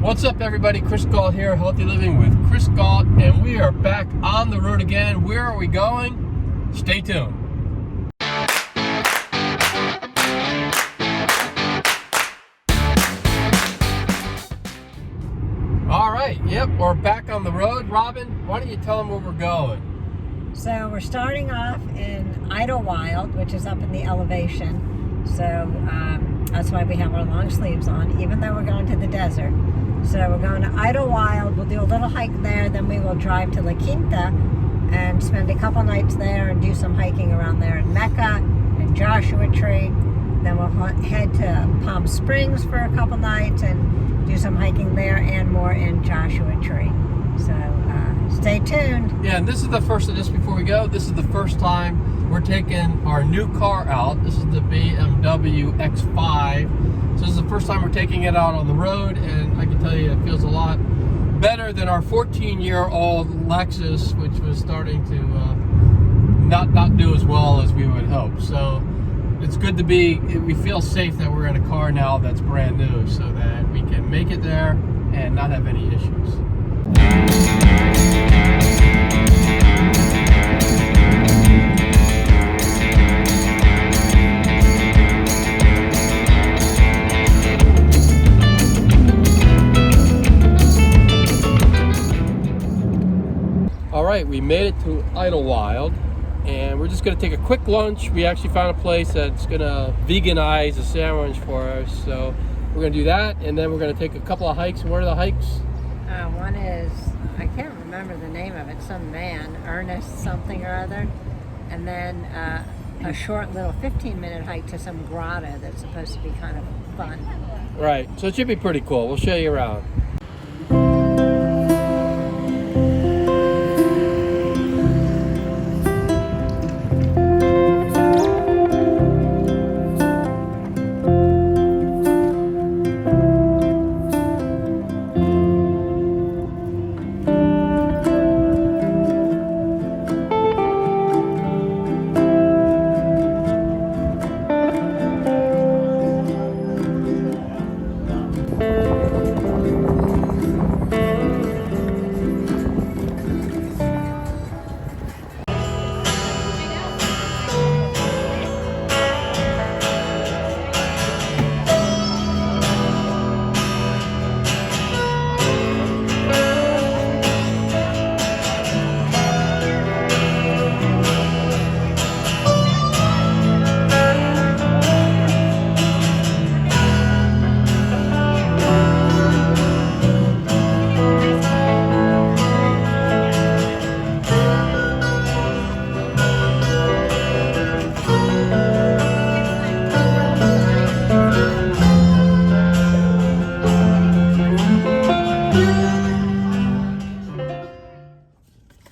What's up, everybody? Chris Gault here, Healthy Living with Chris Gault, and we are back on the road again. Where are we going? Stay tuned. All right, yep, we're back on the road. Robyn, why don't you tell them where we're going? So we're starting off in Idyllwild, which is up in the elevation. So that's why we have our long sleeves on, even though we're going to the desert. So we're going to Idyllwild. We'll do a little hike there. Then we will drive to Quinta and spend a couple nights there and do some hiking around there in Mecca and Joshua Tree. Then we'll head to Palm Springs for a couple nights and do some hiking there and more in Joshua Tree. So stay tuned. Yeah, and this is the first, just before we go, this is the first time we're taking our new car out. This is the BMW X5. So this is the first time we're taking it out on the road, and I can tell you it feels a lot better than our 14-year-old Lexus, which was starting to not do as well as we would hope. So it's good to we feel safe that we're in a car now that's brand new, so that we can make it there and not have any issues. All right, we made it to Idyllwild, and we're just gonna take a quick lunch. We actually found a place that's gonna veganize a sandwich for us, so we're gonna do that, and then we're gonna take a couple of hikes. What are the hikes? One is, I can't remember the name of it, some man, Ernest something or other, and then a short little 15-minute hike to some grotto that's supposed to be kind of fun. Right, so it should be pretty cool. We'll show you around.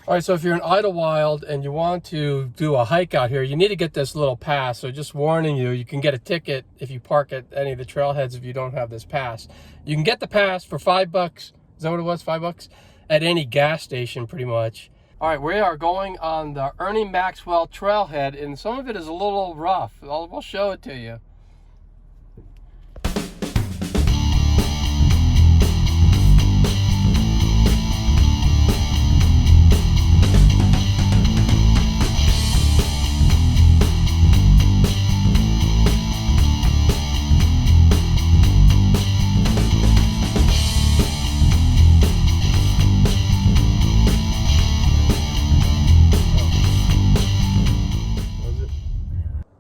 All right, so if you're in Idyllwild and you want to do a hike out here, you need to get this little pass. So just warning you, you can get a ticket if you park at any of the trailheads if you don't have this pass. You can get the pass for $5. Is that what it was, $5? At any gas station, pretty much. All right, we are going on the Ernie Maxwell trailhead, and some of it is a little rough. We'll show it to you.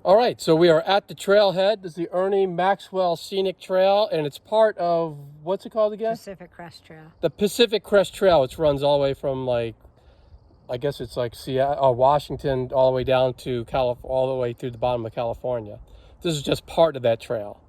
All right, so we are at the trailhead. This is the Ernie Maxwell Scenic Trail, and it's part of, what's it called again? Pacific Crest Trail. The Pacific Crest Trail, which runs all the way from, like, I guess it's like Seattle, Washington, all the way down to all the way through the bottom of California. This is just part of that trail.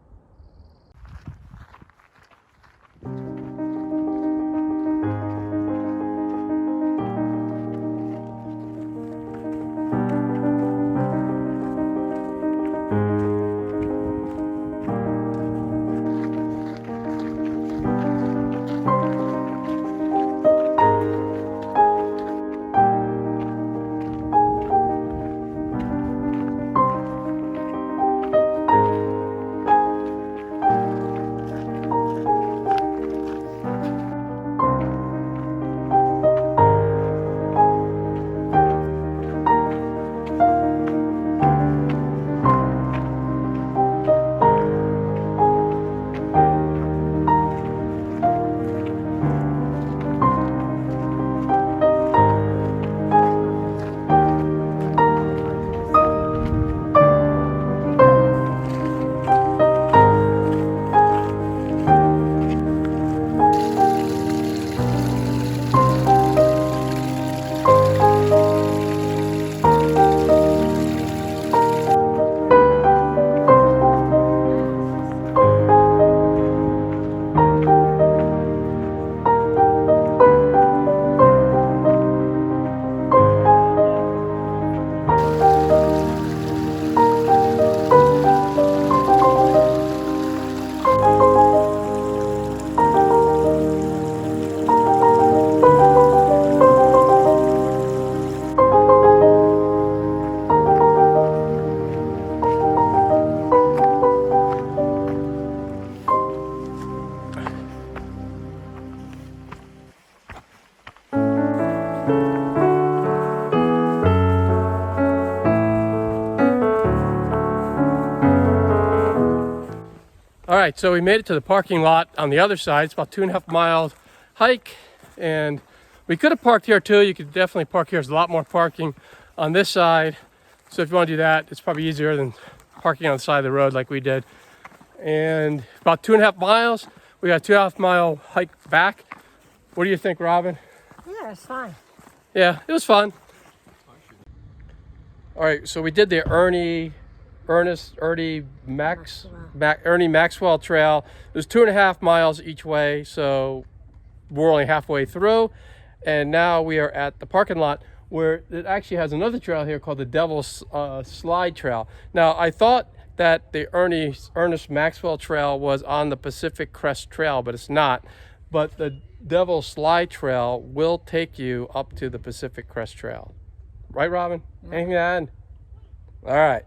All right, so we made it to the parking lot on the other side. It's about 2.5 mile hike, and we could have parked here too. You could definitely park here. There's a lot more parking on this side. So if you want to do that, it's probably easier than parking on the side of the road like we did. And about 2.5 miles. We got a 2.5 mile hike back. What do you think, Robyn? Yeah, it's fine. Yeah, it was fun. All right, so we did the Ernie Maxwell Trail. It was 2.5 miles each way, so we're only halfway through. And now we are at the parking lot where it actually has another trail here called the Devil's Slide Trail. Now, I thought that the Ernest Maxwell Trail was on the Pacific Crest Trail, but it's not. But the Devil's Slide Trail will take you up to the Pacific Crest Trail. Right, Robyn? Yeah. Anything to add? All right.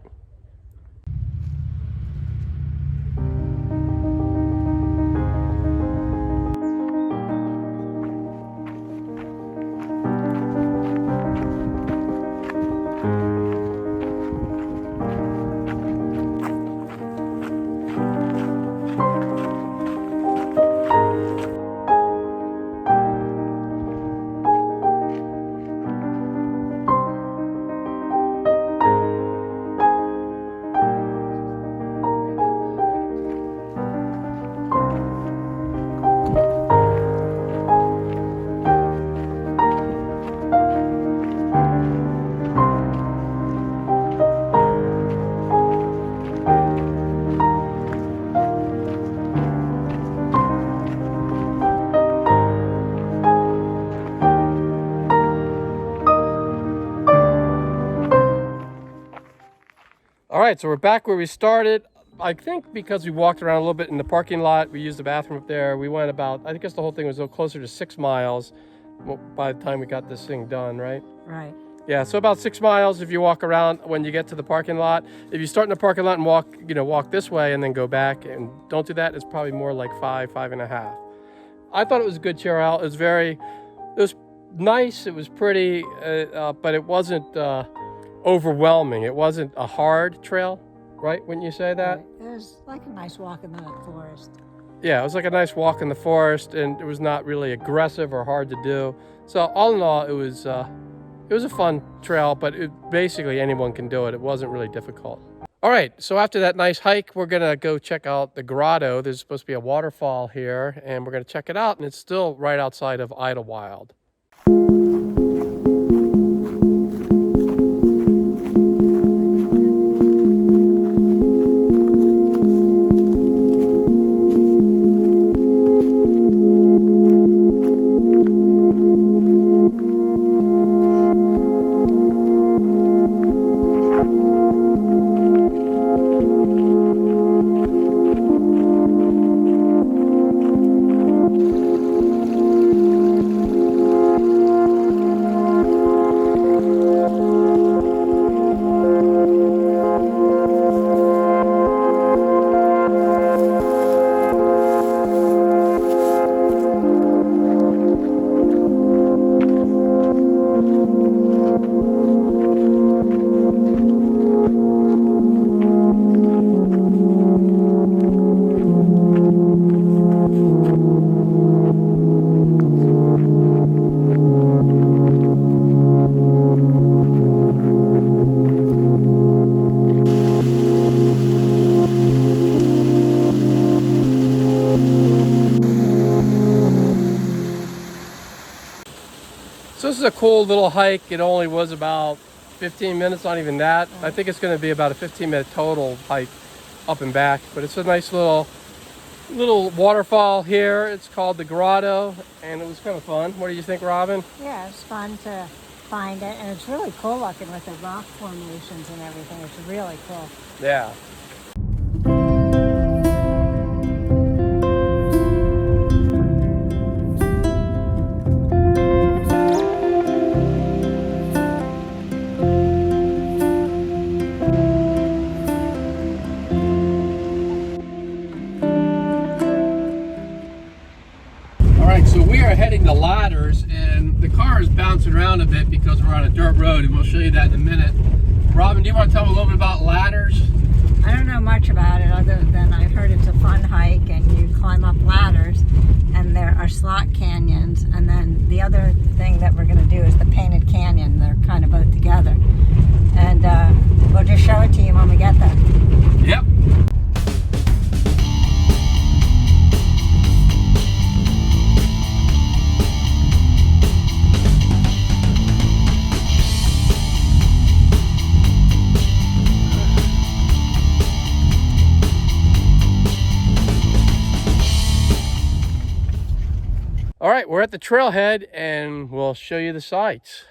All right, so we're back where we started. I think because we walked around a little bit in the parking lot, we used the bathroom up there. We went about, I guess the whole thing was a little closer to 6 miles by the time we got this thing done, right? Right. Yeah, so about 6 miles if you walk around when you get to the parking lot. If you start in the parking lot and walk this way and then go back and don't do that, it's probably more like 5.5. I thought it was a good trail. It was nice, it was pretty, but it wasn't overwhelming. It wasn't a hard trail, right? Wouldn't you say that? Right. It was like a nice walk in the forest. Yeah, it was like a nice walk in the forest, and it was not really aggressive or hard to do. So all in all, it was a fun trail, but basically anyone can do it. It wasn't really difficult. All right, so after that nice hike, we're gonna go check out the grotto. There's supposed to be a waterfall here, and we're gonna check it out, and it's still right outside of Idyllwild. So this is a cool little hike. It only was about 15 minutes, not even that. I think it's going to be about a 15-minute total hike up and back, but it's a nice little waterfall here. It's called the Grotto, and it was kind of fun. What do you think, Robyn? Yeah, it's fun to find it, and it's really cool looking with the rock formations and everything. It's really cool. Yeah. So we are heading to Ladders, and the car is bouncing around a bit because we're on a dirt road, and we'll show you that in a minute. Robyn, do you want to tell me a little bit about Ladders? I don't know much about it other than I've heard it's a fun hike and you climb up ladders and there are slot canyons, and then the other thing that we're going to do is the painted canyon. They're kind of both together, and we'll just show it to you when we get there. Yep. All right, we're at the trailhead and we'll show you the sights.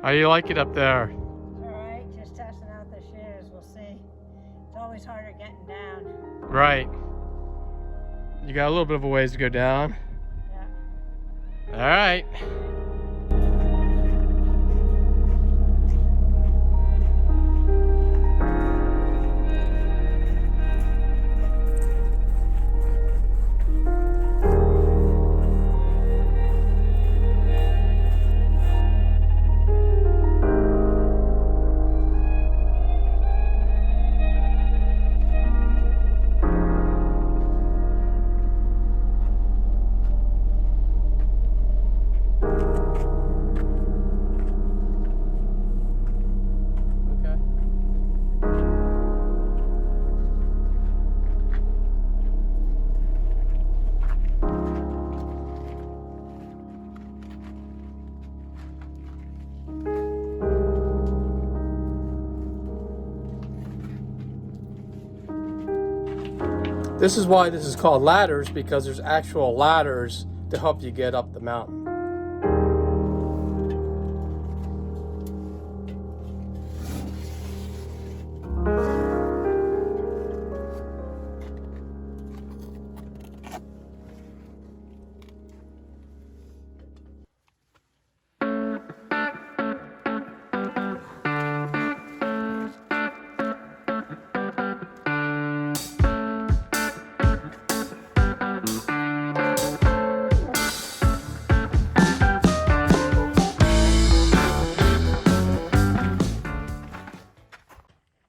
How do you like it up there? All right, just testing out the shoes. We'll see. It's always harder getting down. Right. You got a little bit of a ways to go down. Yeah. All right. This is why this is called ladders, because there's actual ladders to help you get up the mountain.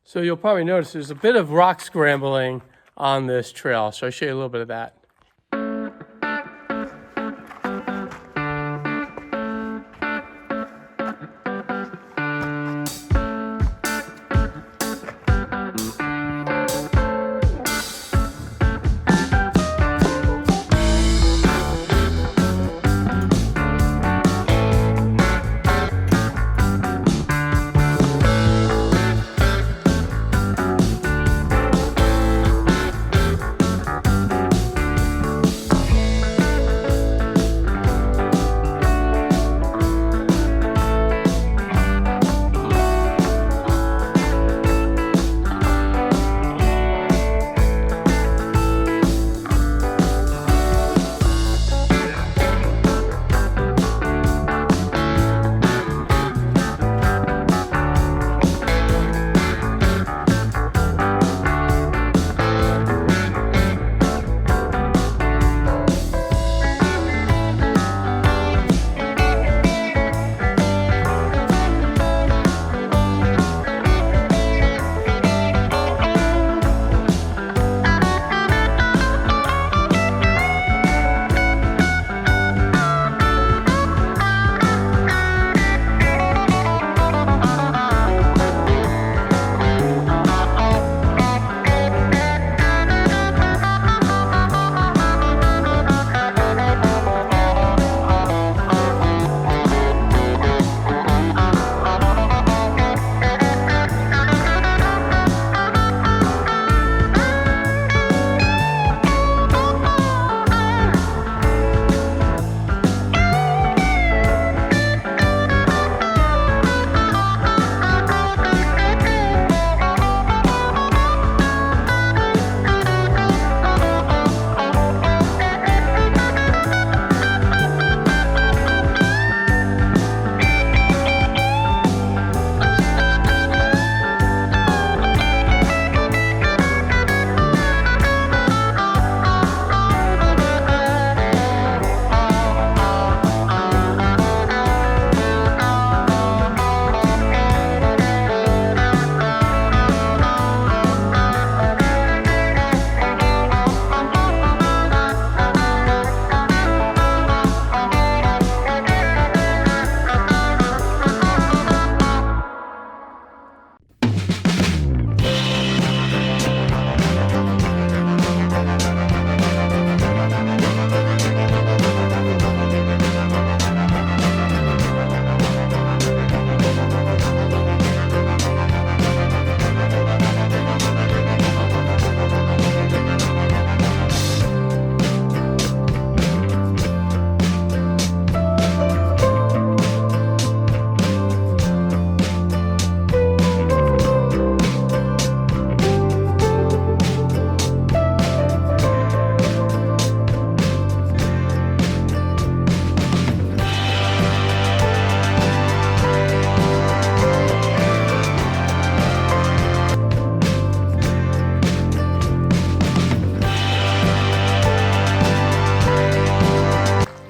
So you'll probably notice there's a bit of rock scrambling on this trail. So I'll show you a little bit of that.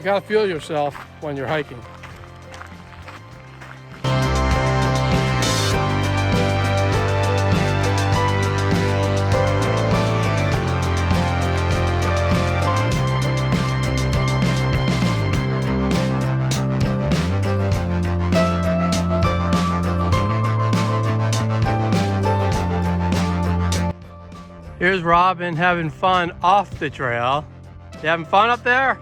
You gotta feel yourself when you're hiking. Here's Robyn having fun off the trail. You having fun up there?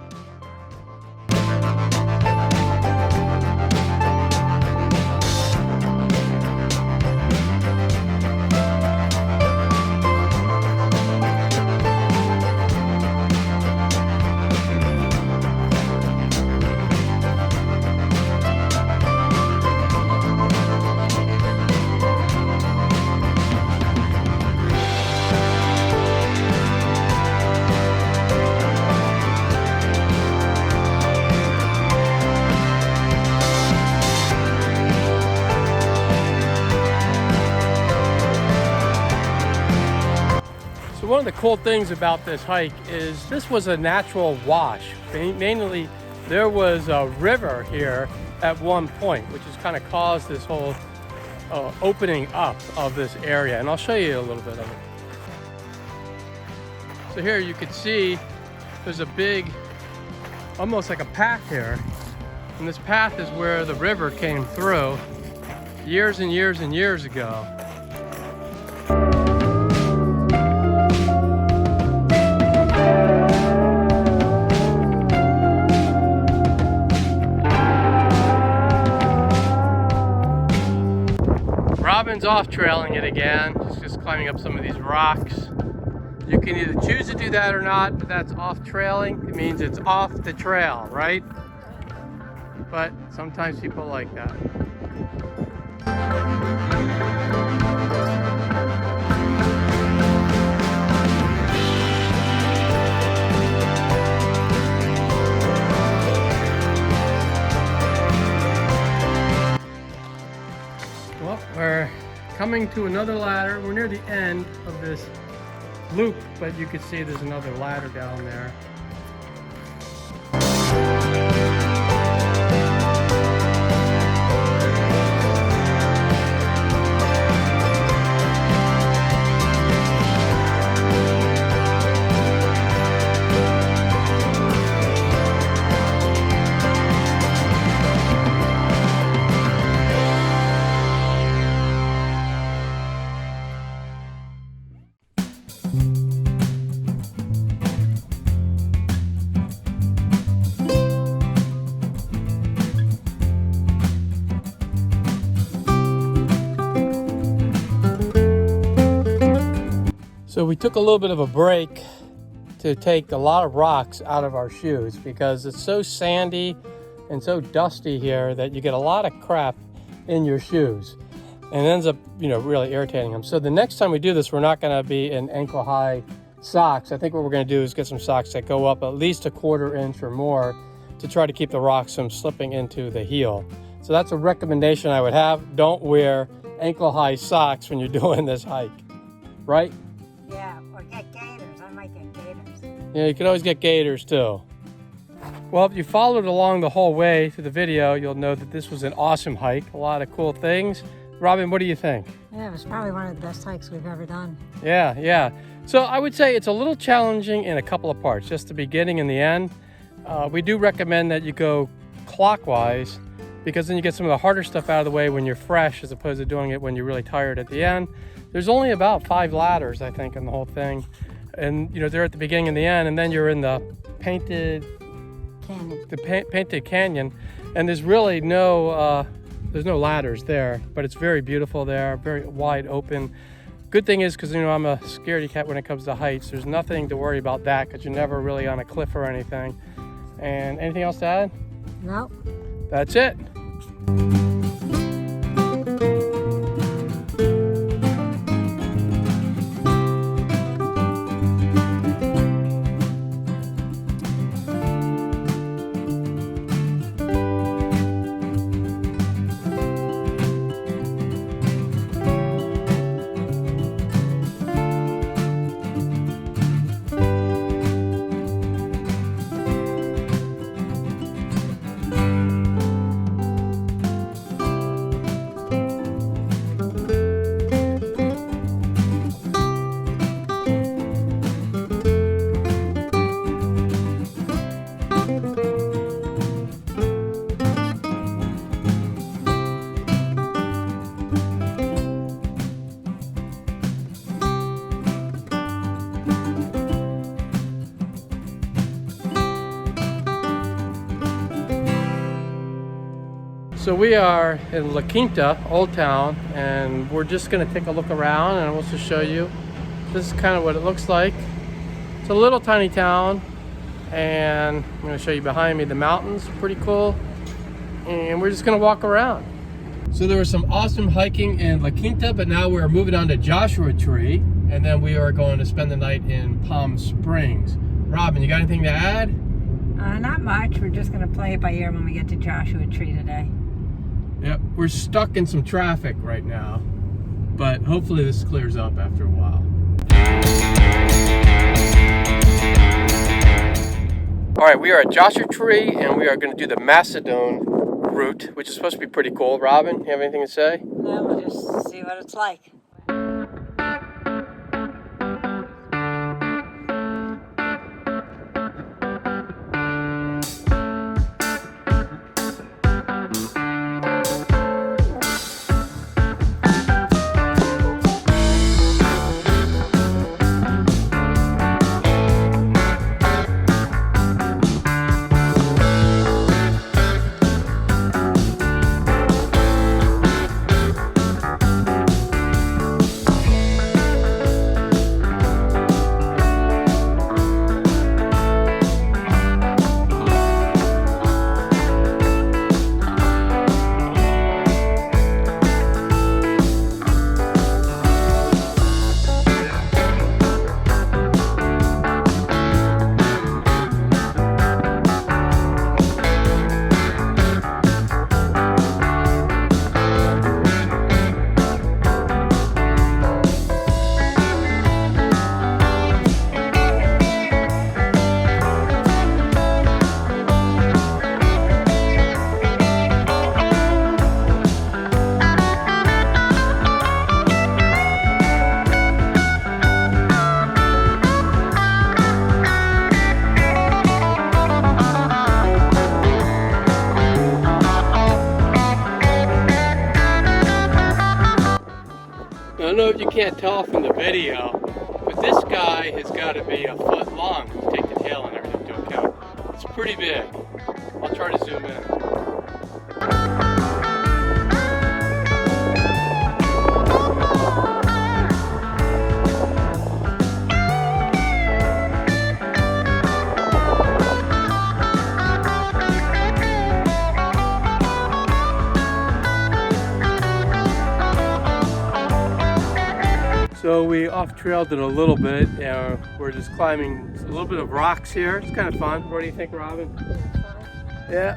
One of the cool things about this hike is this was a natural wash. Mainly, there was a river here at one point, which has kind of caused this whole opening up of this area. And I'll show you a little bit of it. So here you can see there's a big, almost like a path here. And this path is where the river came through years and years and years ago. Robyn's off trailing it again. She's just climbing up some of these rocks. You can either choose to do that or not, but that's off trailing. It means it's off the trail, right? But sometimes people like that. Well, we're coming to another ladder. We're near the end of this loop, but you can see there's another ladder down there. So we took a little bit of a break to take a lot of rocks out of our shoes because it's so sandy and so dusty here that you get a lot of crap in your shoes and it ends up, really irritating them. So the next time we do this, we're not going to be in ankle-high socks. I think what we're going to do is get some socks that go up at least 1/4 inch or more to try to keep the rocks from slipping into the heel. So that's a recommendation I would have. Don't wear ankle-high socks when you're doing this hike, right? Yeah, or get gaiters. I might get gaiters. Yeah, you can always get gaiters too. Well, if you followed along the whole way through the video, you'll know that this was an awesome hike. A lot of cool things. Robyn, what do you think? Yeah, it was probably one of the best hikes we've ever done. Yeah. So I would say it's a little challenging in a couple of parts, just the beginning and the end. We do recommend that you go clockwise because then you get some of the harder stuff out of the way when you're fresh as opposed to doing it when you're really tired at the end. There's only about 5 ladders, I think, in the whole thing. And, they're at the beginning and the end, and then you're in the painted canyon. And there's really no ladders there, but it's very beautiful there, very wide open. Good thing is, because, I'm a scaredy cat when it comes to heights, there's nothing to worry about that because you're never really on a cliff or anything. And anything else to add? No. That's it. So we are in La Quinta, Old Town, and we're just going to take a look around and I'll also show you. This is kind of what it looks like. It's a little tiny town, and I'm going to show you behind me the mountains, pretty cool. And we're just going to walk around. So there was some awesome hiking in La Quinta, but now we're moving on to Joshua Tree, and then we are going to spend the night in Palm Springs. Robyn, you got anything to add? Not much. We're just going to play it by ear when we get to Joshua Tree today. Yep, we're stuck in some traffic right now, but hopefully this clears up after a while. All right, we are at Joshua Tree, and we are going to do the Macedon route, which is supposed to be pretty cool. Robyn, you have anything to say? No, we'll just see what it's like. I don't know if you can't tell from the video, but this guy has got to be a foot long to take the tail and everything into account. It's pretty big. I'll try to zoom in. So we off-trailed it a little bit. We're just climbing a little bit of rocks here. It's kind of fun. What do you think, Robyn? Yeah.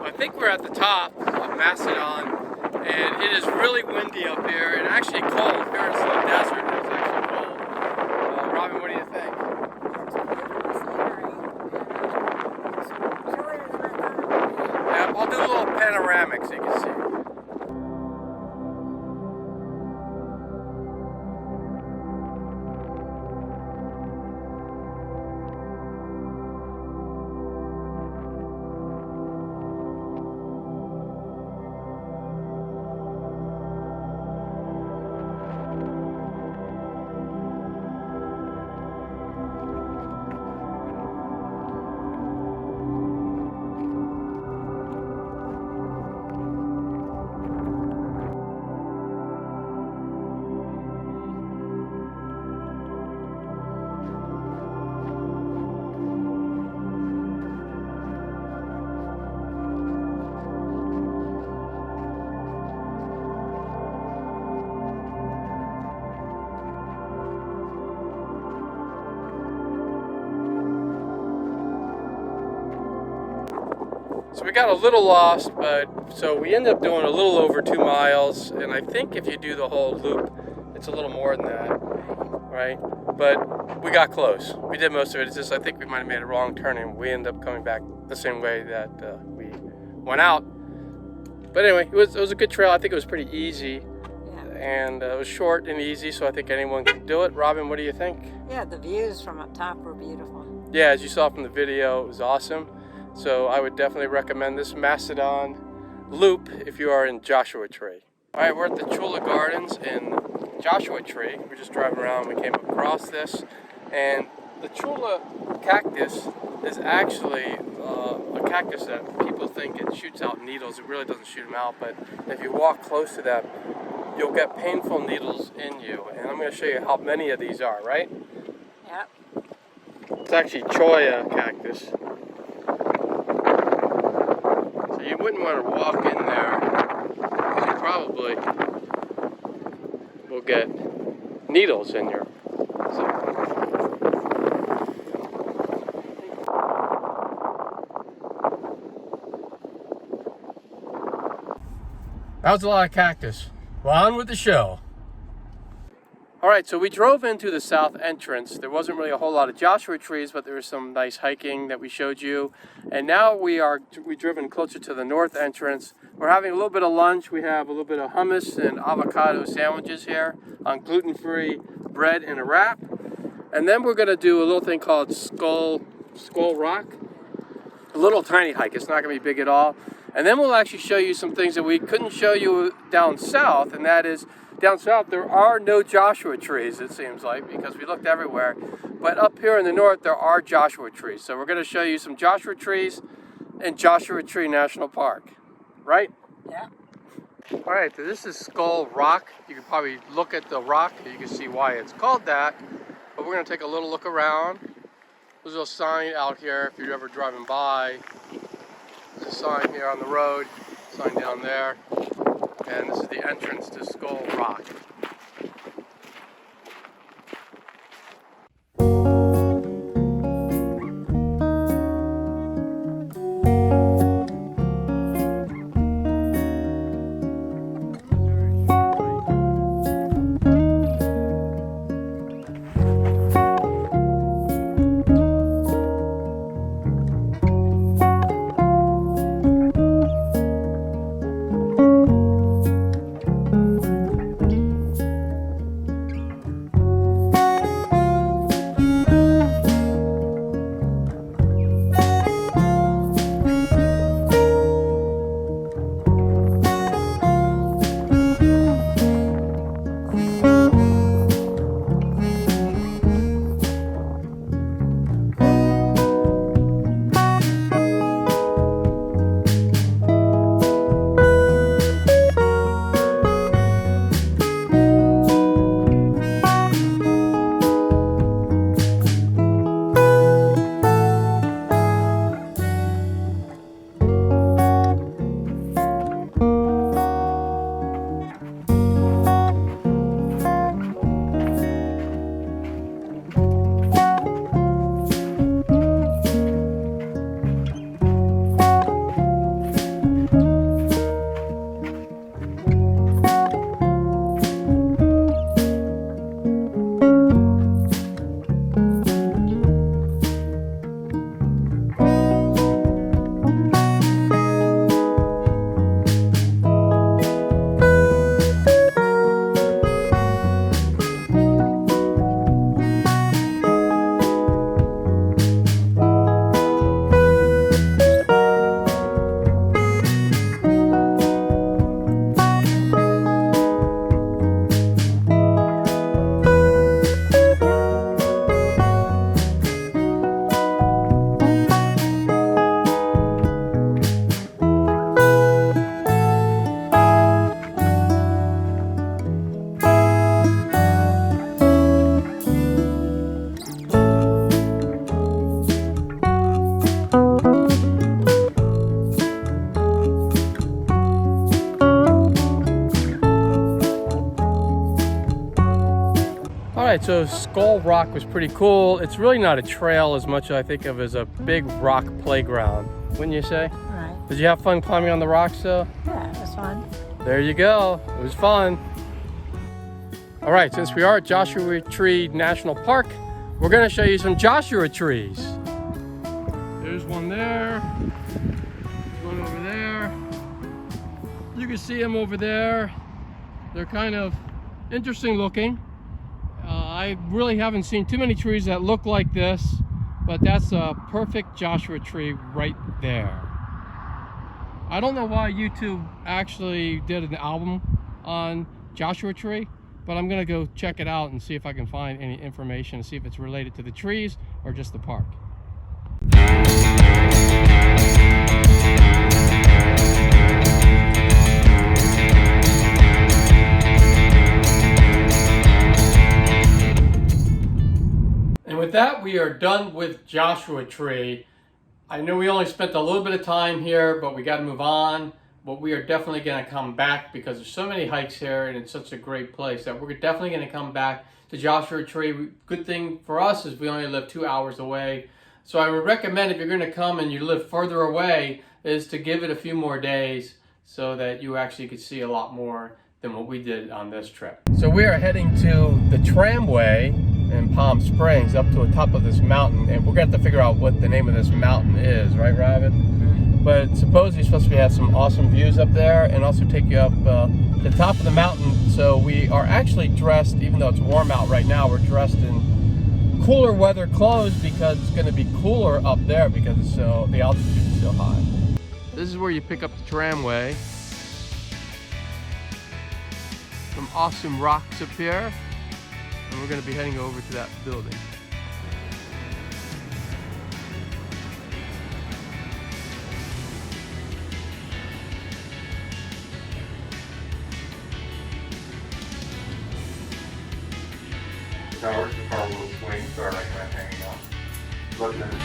I think we're at the top of Macedon, and it is really windy up here and actually cold. Here in the desert, it's actually cold. Robyn, what do you think? Yeah, I'll do a little panoramic so you can see. So we got a little lost, but so we ended up doing a little over 2 miles, and I think if you do the whole loop, it's a little more than that. right? But we got close. We did most of it. It's just I think we might have made a wrong turn and we ended up coming back the same way that we went out. But anyway, it was a good trail. I think it was pretty easy. And it was short and easy, so I think anyone can do it. Robyn, what do you think? Yeah, the views from up top were beautiful. Yeah, as you saw from the video, it was awesome. So I would definitely recommend this Macedon loop if you are in Joshua Tree. All right, we're at the Chula Gardens in Joshua Tree. We're just driving around. We came across this, and the Chula cactus is actually a cactus that people think it shoots out needles. It really doesn't shoot them out, but if you walk close to that, you'll get painful needles in you. And I'm going to show you how many of these are, right? Yep. It's actually cholla cactus. So you wouldn't want to walk in there. You probably will get needles in your... That was a lot of cactus. Well, on with the show. All right, so we drove into the south entrance. There wasn't really a whole lot of Joshua trees, but there was some nice hiking that we showed you. And now we've driven closer to the north entrance. We're having a little bit of lunch. We have a little bit of hummus and avocado sandwiches here on gluten-free bread in a wrap. And then we're gonna do a little thing called Skull Rock. A little tiny hike, it's not gonna be big at all. And then we'll actually show you some things that we couldn't show you down south, and that is, down south there are no Joshua trees, it seems like, because we looked everywhere. But up here in the north, there are Joshua trees. So we're gonna show you some Joshua trees in Joshua Tree National Park, right? Yeah. All right, so this is Skull Rock. You can probably look at the rock, and you can see why it's called that. But we're gonna take a little look around. There's a sign out here if you're ever driving by. There's a sign here on the road, sign down there, and this is the entrance to Skull Rock. Alright, so Skull Rock was pretty cool. It's really not a trail as much as I think of as a big rock playground, wouldn't you say? Right. Did you have fun climbing on the rocks though? Yeah, it was fun. There you go. It was fun. All right, since we are at Joshua Tree National Park, we're gonna show you some Joshua trees. There's one there, one over there. You can see them over there. They're kind of interesting looking. I really haven't seen too many trees that look like this, but that's a perfect Joshua tree right there. I don't know why YouTube actually did an album on Joshua tree, but I'm gonna go check it out and see if I can find any information and see if it's related to the trees or just the park. And with that, we are done with Joshua Tree. I know we only spent a little bit of time here, but we got to move on. But we are definitely going to come back because there's so many hikes here and it's such a great place that we're definitely going to come back to Joshua Tree. Good thing for us is we only live 2 hours away. So I would recommend if you're going to come and you live further away is to give it a few more days so that you actually could see a lot more than what we did on this trip. So we are heading to the tramway in Palm Springs up to the top of this mountain, and we're going to have to figure out what the name of this mountain is, right, Robyn? Mm-hmm. But supposedly you're supposed to have some awesome views up there and also take you up to the top of the mountain. So we are actually dressed, even though it's warm out right now, we're dressed in cooler weather clothes because it's going to be cooler up there because it's the altitude is so high. This is where you pick up the tramway. Some awesome rocks up here. And we're going to be heading over to that building. Towers, the car will swing, so I recommend hanging out. Looking at it.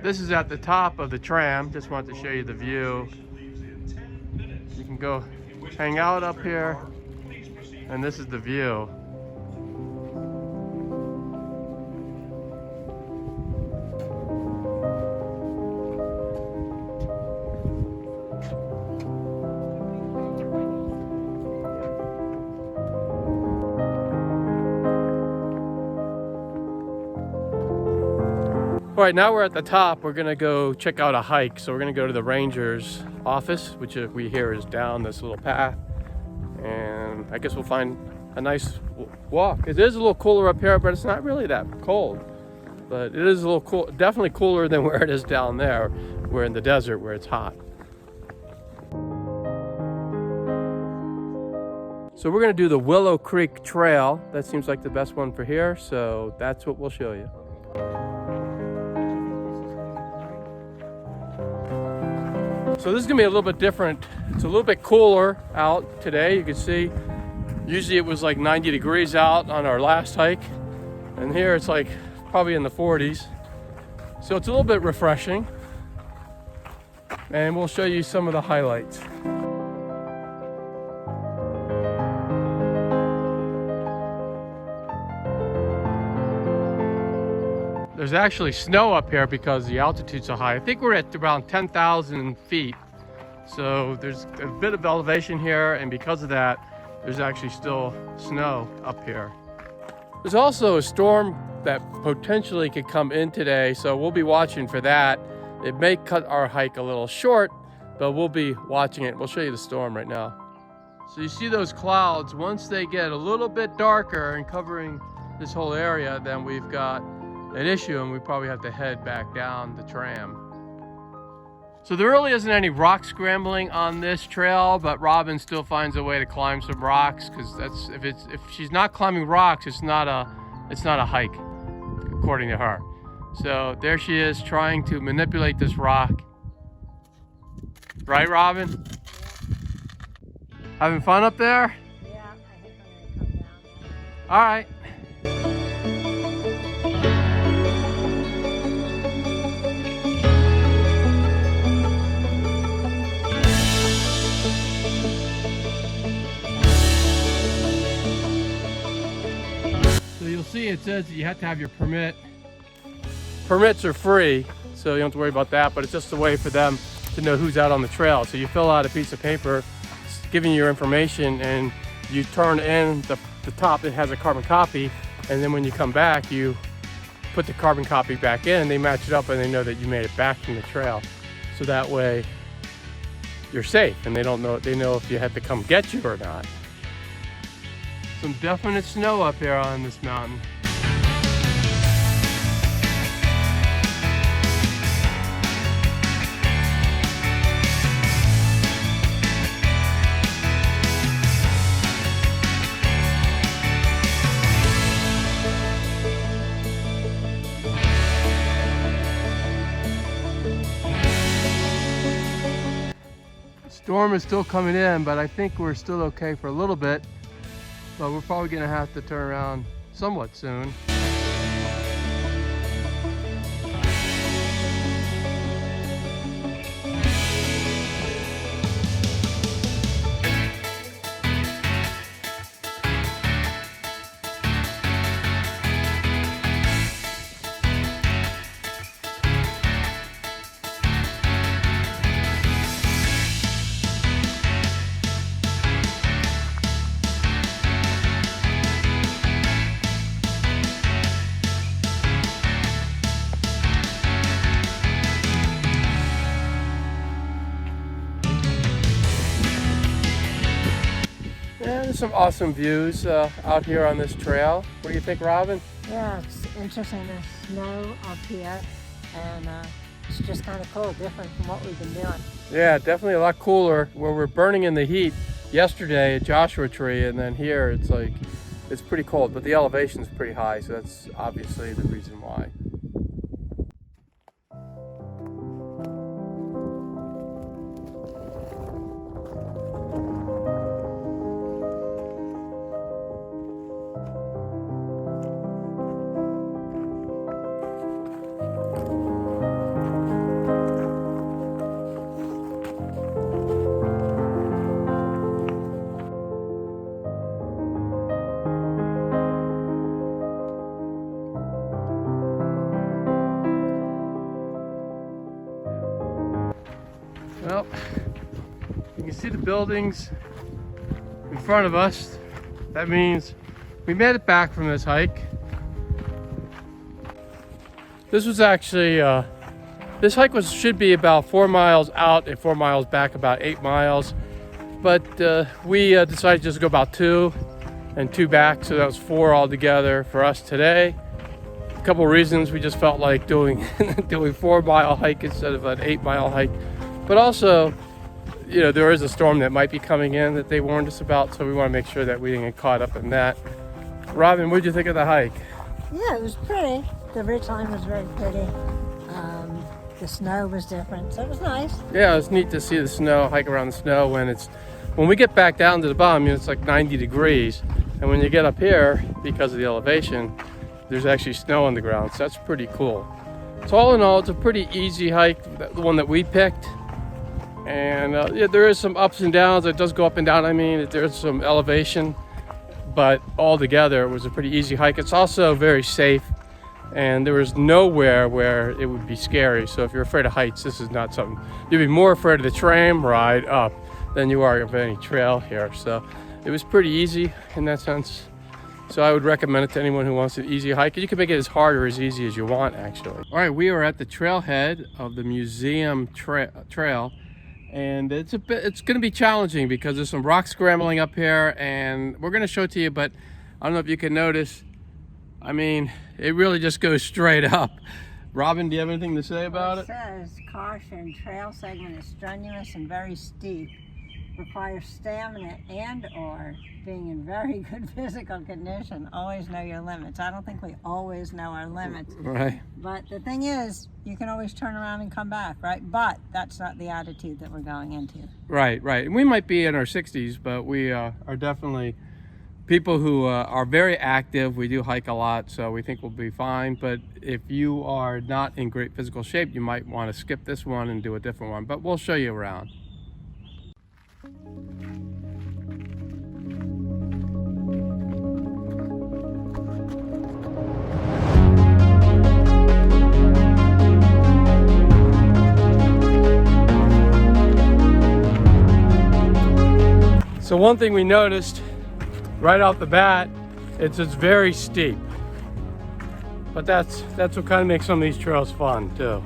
This is at the top of the tram. Just wanted to show you the view. You can go hang out up here, and this is the view. All right, now we're at the top. We're gonna go check out a hike. So we're gonna go to the ranger's office, which we hear is down this little path. And I guess we'll find a nice walk. It is a little cooler up here, but it's not really that cold. But it is a little cool, definitely cooler than where it is down there. We're in the desert where it's hot. So we're gonna do the Willow Creek Trail. That seems like the best one for here. So that's what we'll show you. So this is gonna be a little bit different. It's a little bit cooler out today. You can see, usually it was like 90 degrees out on our last hike. And here it's like probably in the 40s. So it's a little bit refreshing. And we'll show you some of the highlights. There's actually snow up here because the altitude's so high. I think we're at around 10,000 feet. So there's a bit of elevation here, and because of that, there's actually still snow up here. There's also a storm that potentially could come in today, so we'll be watching for that. It may cut our hike a little short, but we'll be watching it. We'll show you the storm right now. So you see those clouds, once they get a little bit darker and covering this whole area, then we've got an issue and we probably have to head back down the tram. So there really isn't any rock scrambling on this trail, but Robyn still finds a way to climb some rocks, because that's if she's not climbing rocks, it's not a hike, according to her. So there she is trying to manipulate this rock. Right, Robyn? Yeah. Having fun up there? Yeah, I think I'm gonna come down. All right. So you'll see it says that you have to have your permit. Permits are free, so you don't have to worry about that, but it's just a way for them to know who's out on the trail. So you fill out a piece of paper giving you your information, and you turn in the top. It has a carbon copy, and then when you come back, you put the carbon copy back in, and they match it up, and they know that you made it back from the trail. So that way you're safe, and they know if you had to come get you or not. Some definite snow up here on this mountain. Storm is still coming in, but I think we're still okay for a little bit. But we're probably gonna have to turn around somewhat soon. There's some awesome views out here on this trail. What do you think, Robyn? Yeah, it's interesting. There's snow up here, and it's just kind of cool, different from what we've been doing. Yeah, definitely a lot cooler. Where we're burning in the heat yesterday at Joshua Tree, and then here it's pretty cold, but the elevation is pretty high, so that's obviously the reason why. Well, you can see the buildings in front of us. That means we made it back from this hike. This was actually, this hike should be about 4 miles out and 4 miles back, about 8 miles. But we decided just to go about 2 and 2 back, so that was 4 altogether for us today. A couple of reasons: we just felt like doing 4-mile hike instead of an 8-mile hike. But also, you know, there is a storm that might be coming in that they warned us about, so we want to make sure that we didn't get caught up in that. Robyn, what did you think of the hike? Yeah, it was pretty. The ridgeline was very pretty. The snow was different, so it was nice. Yeah, it's neat to see the snow, hike around the snow when we get back down to the bottom, you know, it's like 90 degrees. And when you get up here, because of the elevation, there's actually snow on the ground, so that's pretty cool. So all in all, it's a pretty easy hike, the one that we picked. And yeah, there is some ups and downs. It does go up and down. I mean, there's some elevation, but altogether it was a pretty easy hike. It's also very safe. and there was nowhere where it would be scary. So if you're afraid of heights, this is not something. You'd be more afraid of the tram ride up than you are of any trail here. So it was pretty easy in that sense. So I would recommend it to anyone who wants an easy hike. You can make it as hard or as easy as you want, actually. All right, we are at the trailhead of the museum trail, and it's going to be challenging because there's some rock scrambling up here, and we're going to show it to you. But I don't know if you can notice. I mean, it really just goes straight up. Robyn, do you have anything to say about it? It says, caution, trail segment is strenuous and very steep. Requires stamina and or being in very good physical condition. Always know your limits. I don't think we always know our limits. Right. But the thing is, you can always turn around and come back, right? But that's not the attitude that we're going into. Right, right. And we might be in our 60s, but we are definitely people who are very active. We do hike a lot, so we think we'll be fine. But if you are not in great physical shape, you might want to skip this one and do a different one. But we'll show you around. So one thing we noticed right off the bat, it's very steep. But that's what kind of makes some of these trails fun too.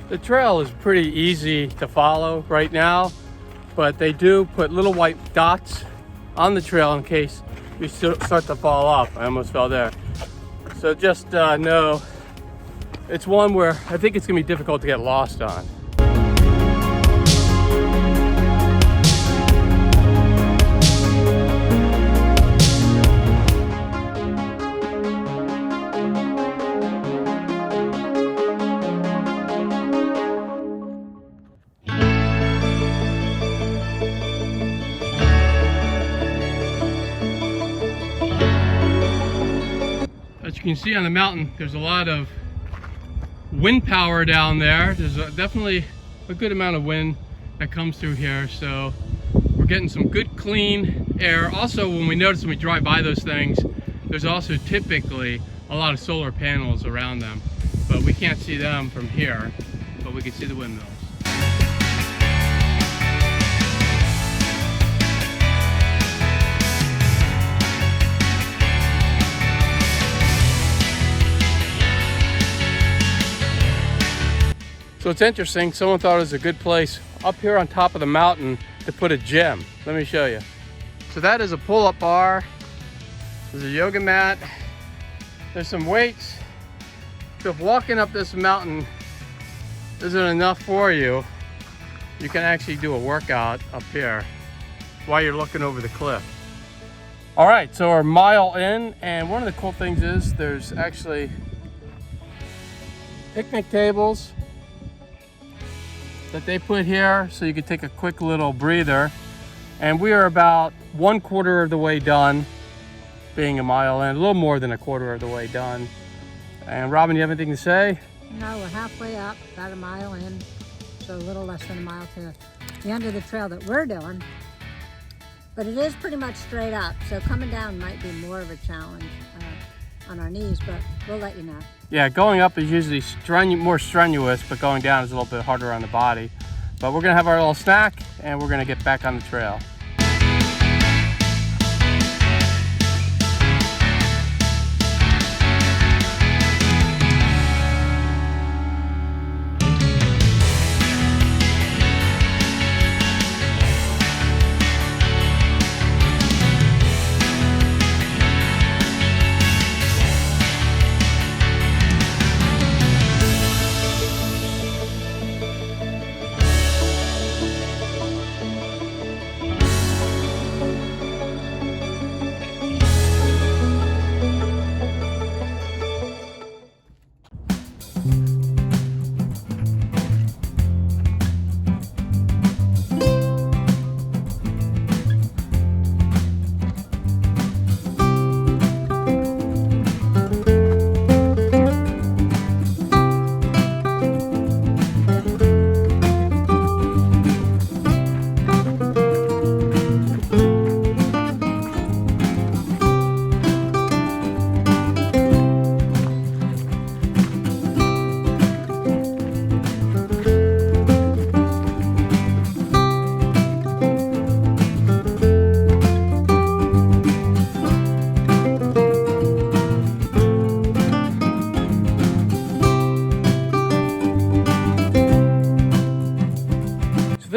The trail is pretty easy to follow right now, but they do put little white dots on the trail in case you start to fall off. I almost fell there. So just know it's one where I think it's gonna be difficult to get lost on. As you can see on the mountain, there's a lot of wind power down there. There's definitely a good amount of wind that comes through here, so we're getting some good clean air. Also, when we drive by those things, there's also typically a lot of solar panels around them, but we can't see them from here, but we can see the windmills. So it's interesting, someone thought it was a good place up here on top of the mountain to put a gym. Let me show you. So that is a pull-up bar. There's a yoga mat. There's some weights. So if walking up this mountain isn't enough for you, you can actually do a workout up here while you're looking over the cliff. All right, so we're a mile in, and one of the cool things is there's actually picnic tables that they put here so you can take a quick little breather. And we are about 1/4 of the way done, being a mile in, a little more than 1/4 of the way done. And Robyn, you have anything to say? No, we're halfway up, about a mile in, so a little less than a mile to the end of the trail that we're doing. But it is pretty much straight up, so coming down might be more of a challenge on our knees, but we'll let you know. Yeah, going up is usually more strenuous, but going down is a little bit harder on the body. But we're gonna have our little snack and we're gonna get back on the trail.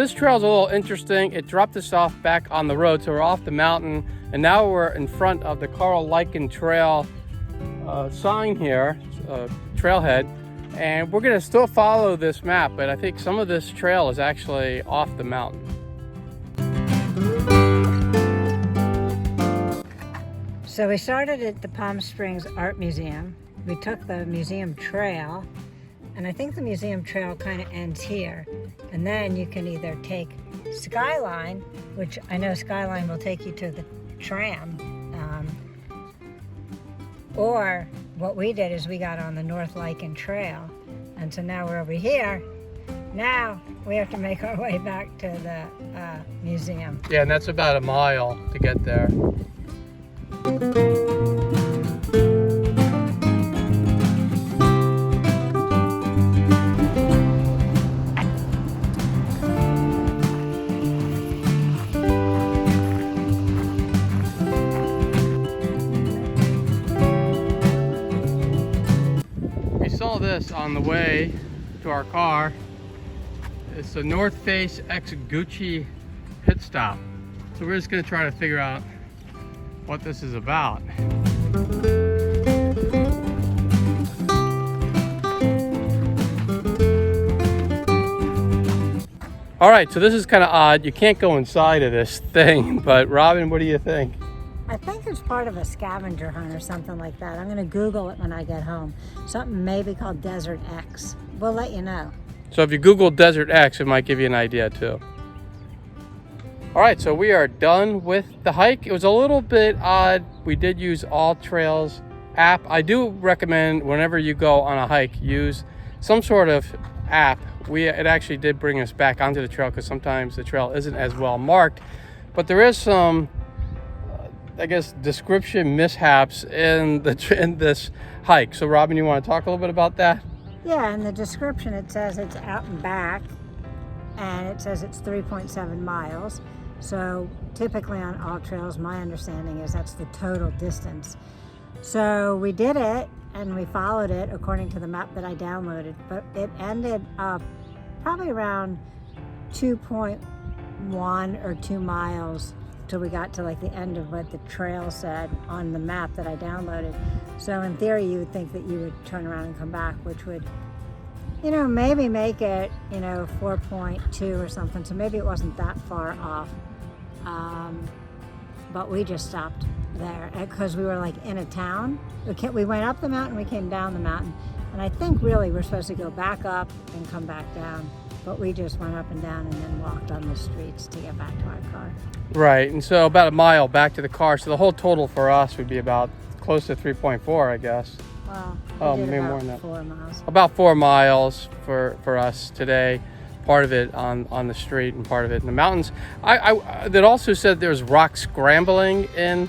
this trail is a little interesting. It dropped us off back on the road, so we're off the mountain, and now we're in front of the Carl Lichen Trail sign here, trailhead, and we're gonna still follow this map, but I think some of this trail is actually off the mountain. So we started at the Palm Springs Art Museum. We took the museum trail, and I think the museum trail kind of ends here. And then you can either take Skyline, which I know Skyline will take you to the tram, or what we did is we got on the North Lichen Trail. And so now we're over here. Now we have to make our way back to the museum. Yeah, and that's about a mile to get there. We saw this on the way to our car. It's the North Face X Gucci pit stop. So we're just gonna try to figure out what this is about. All right, so this is kind of odd. You can't go inside of this thing, but Robyn, what do you think? I think it's part of a scavenger hunt or something like that. I'm gonna Google it when I get home. Something maybe called Desert X. We'll let you know. So if you Google Desert X, it might give you an idea too. All right, so we are done with the hike. It was a little bit odd. We did use All Trails app. I do recommend whenever you go on a hike, use some sort of app. It actually did bring us back onto the trail because sometimes the trail isn't as well marked, but there is some, I guess, description mishaps in this hike. So Robyn, you want to talk a little bit about that? Yeah, in the description it says it's out and back, and it says it's 3.7 miles. So typically on All Trails, my understanding is that's the total distance. So we did it and we followed it according to the map that I downloaded, but it ended up probably around 2.1 or 2 miles till we got to like the end of what the trail said on the map that I downloaded. So in theory, you would think that you would turn around and come back, which would, you know, maybe make it, 4.2 or something. So maybe it wasn't that far off. But we just stopped there because we were like in a town. We went up the mountain, we came down the mountain. And I think really we're supposed to go back up and come back down. But we just went up and down and then walked on the streets to get back to our car. Right, and so about a mile back to the car. So the whole total for us would be about close to 3.4, I guess. Well, maybe more than that. 4 miles. About 4 miles for us today. Part of it on the street and part of it in the mountains. That also said there's rock scrambling in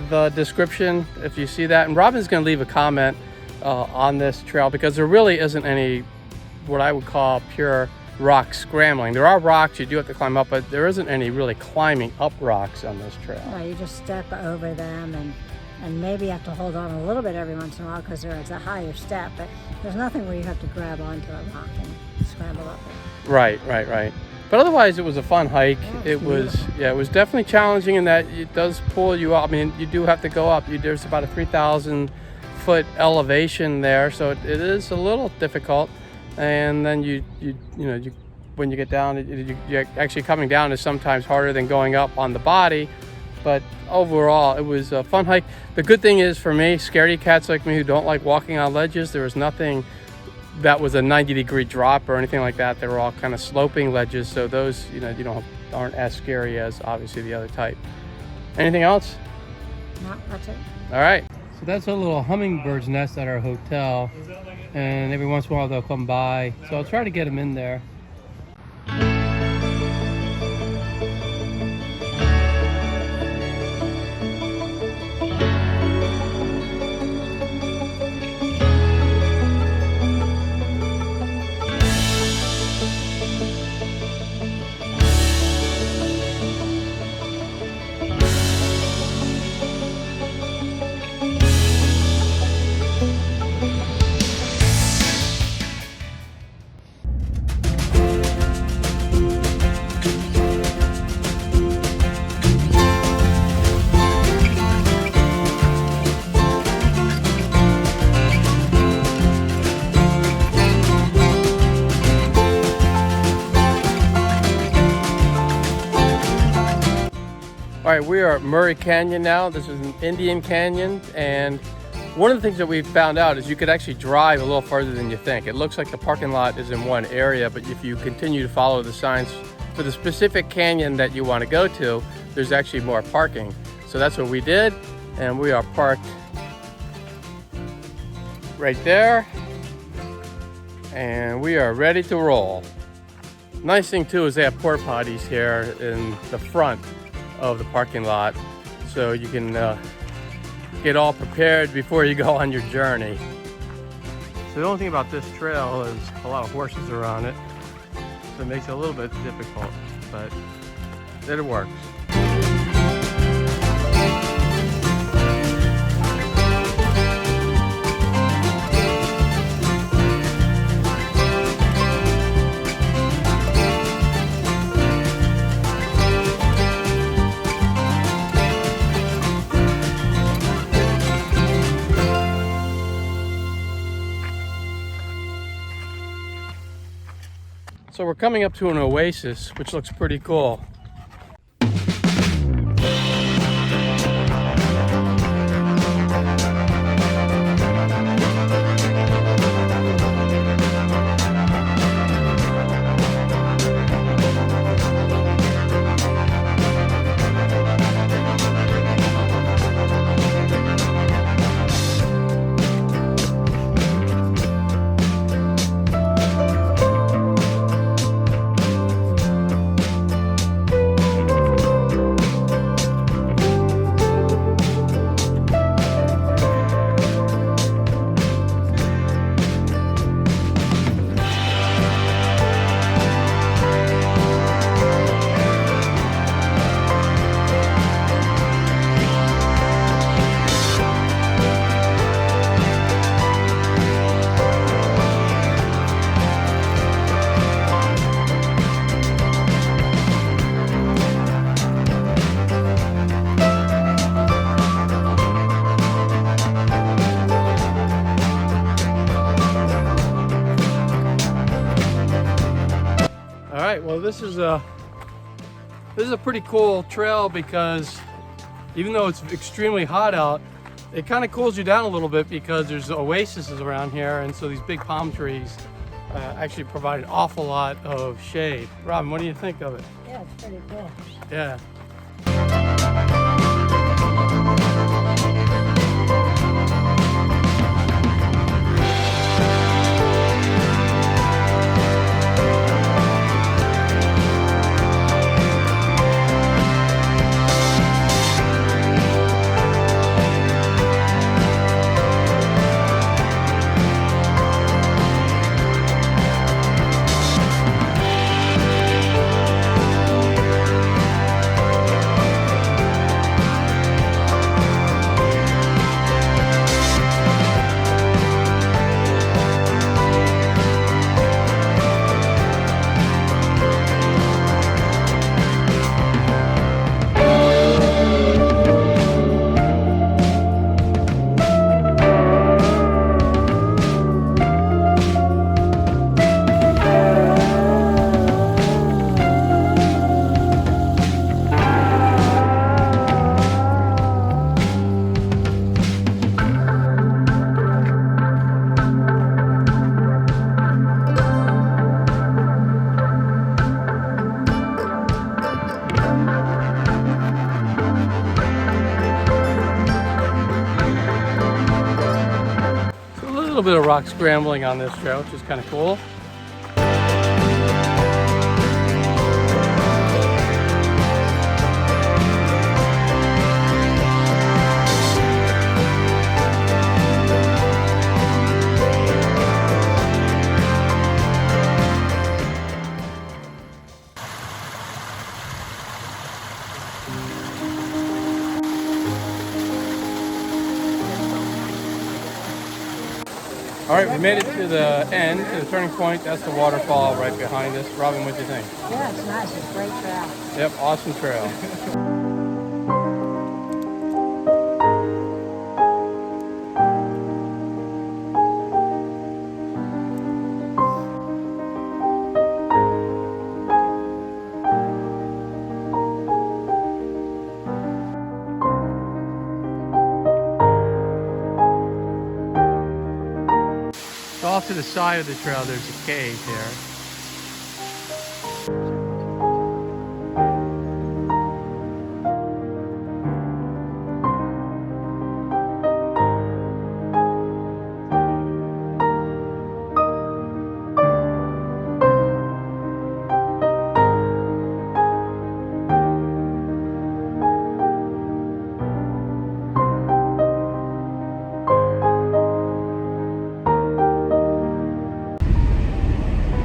the description, if you see that. And Robyn's going to leave a comment on this trail because there really isn't any what I would call pure rock scrambling. There are rocks you do have to climb up, but there isn't any really climbing up rocks on this trail. No, you just step over them and maybe you have to hold on a little bit every once in a while because there is a higher step, but there's nothing where you have to grab onto a rock and scramble up it. Right. But otherwise, it was a fun hike. Yeah, It was definitely challenging in that it does pull you up. I mean, you do have to go up. There's about a 3,000 foot elevation there, so it is a little difficult. And then when you get down, you're actually coming down is sometimes harder than going up on the body. But overall, it was a fun hike. The good thing is for me, scaredy cats like me who don't like walking on ledges, there was nothing that was a 90-degree drop or anything like that. They were all kind of sloping ledges, so those aren't as scary as obviously the other type. Anything else? No, that's it. All right. So that's a little hummingbird's nest at our hotel, and every once in a while they'll come by. So I'll try to get them in there. right, we are at Murray Canyon now. This is an Indian Canyon, and one of the things that we found out is you could actually drive a little farther than you think. It looks like the parking lot is in one area, but if you continue to follow the signs for the specific canyon that you want to go to, there's actually more parking. So that's what we did, and we are parked right there, and we are ready to roll. Nice thing too is they have porta potties here in the front of the parking lot, so you can get all prepared before you go on your journey. So the only thing about this trail is a lot of horses are on it, so it makes it a little bit difficult, but it works. So we're coming up to an oasis, which looks pretty cool. Well, this is a pretty cool trail because even though it's extremely hot out, it kind of cools you down a little bit because there's oases around here, and so these big palm trees actually provide an awful lot of shade. Robyn, what do you think of it? Yeah, it's pretty cool. Yeah. A little bit of rock scrambling on this trail, which is kind of cool. All right, we made it to the end, to the turning point. That's the waterfall right behind us. Robyn, what do you think? Yeah, it's nice. It's a great trail. Yep, awesome trail. off to the side of the trail, there's a cave here.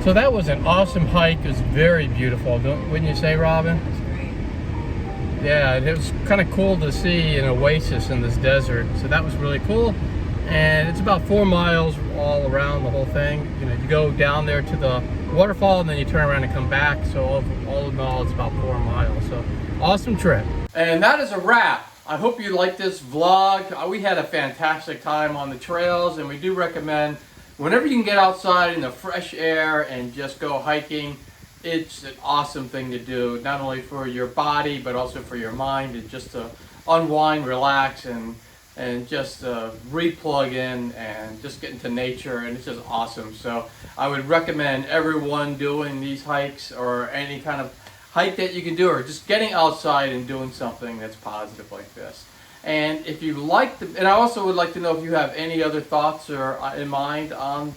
So that was an awesome hike. It was very beautiful, wouldn't you say, Robyn? That's great. Yeah, it was kind of cool to see an oasis in this desert. So that was really cool. And it's about 4 miles all around the whole thing. You know, you go down there to the waterfall and then you turn around and come back. So all in all, it's about 4 miles. So awesome trip. And that is a wrap. I hope you liked this vlog. We had a fantastic time on the trails, and we do recommend whenever you can get outside in the fresh air and just go hiking, it's an awesome thing to do, not only for your body, but also for your mind, and just to unwind, relax, and just re-plug in and just get into nature, and it's just awesome. So I would recommend everyone doing these hikes, or any kind of hike that you can do, or just getting outside and doing something that's positive like this. And if you like and I also would like to know if you have any other thoughts or in mind on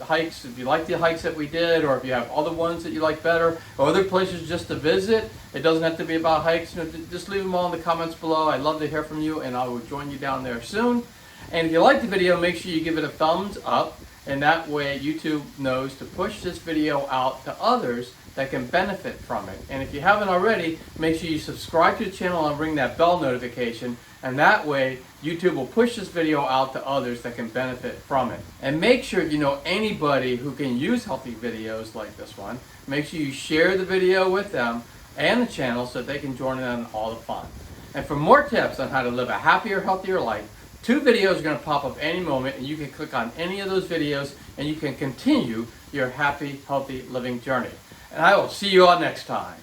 hikes. If you like the hikes that we did, or if you have other ones that you like better, or other places just to visit. It doesn't have to be about hikes. You know, just leave them all in the comments below. I'd love to hear from you, and I will join you down there soon. And if you like the video, make sure you give it a thumbs up, and that way YouTube knows to push this video out to others that can benefit from it. And if you haven't already, make sure you subscribe to the channel and ring that bell notification, and that way YouTube will push this video out to others that can benefit from it. And make sure you know anybody who can use healthy videos like this one. Make sure you share the video with them and the channel so they can join in on all the fun. And for more tips on how to live a happier, healthier life, 2 videos are going to pop up any moment, and you can click on any of those videos and you can continue your happy, healthy living journey. And I will see you all next time.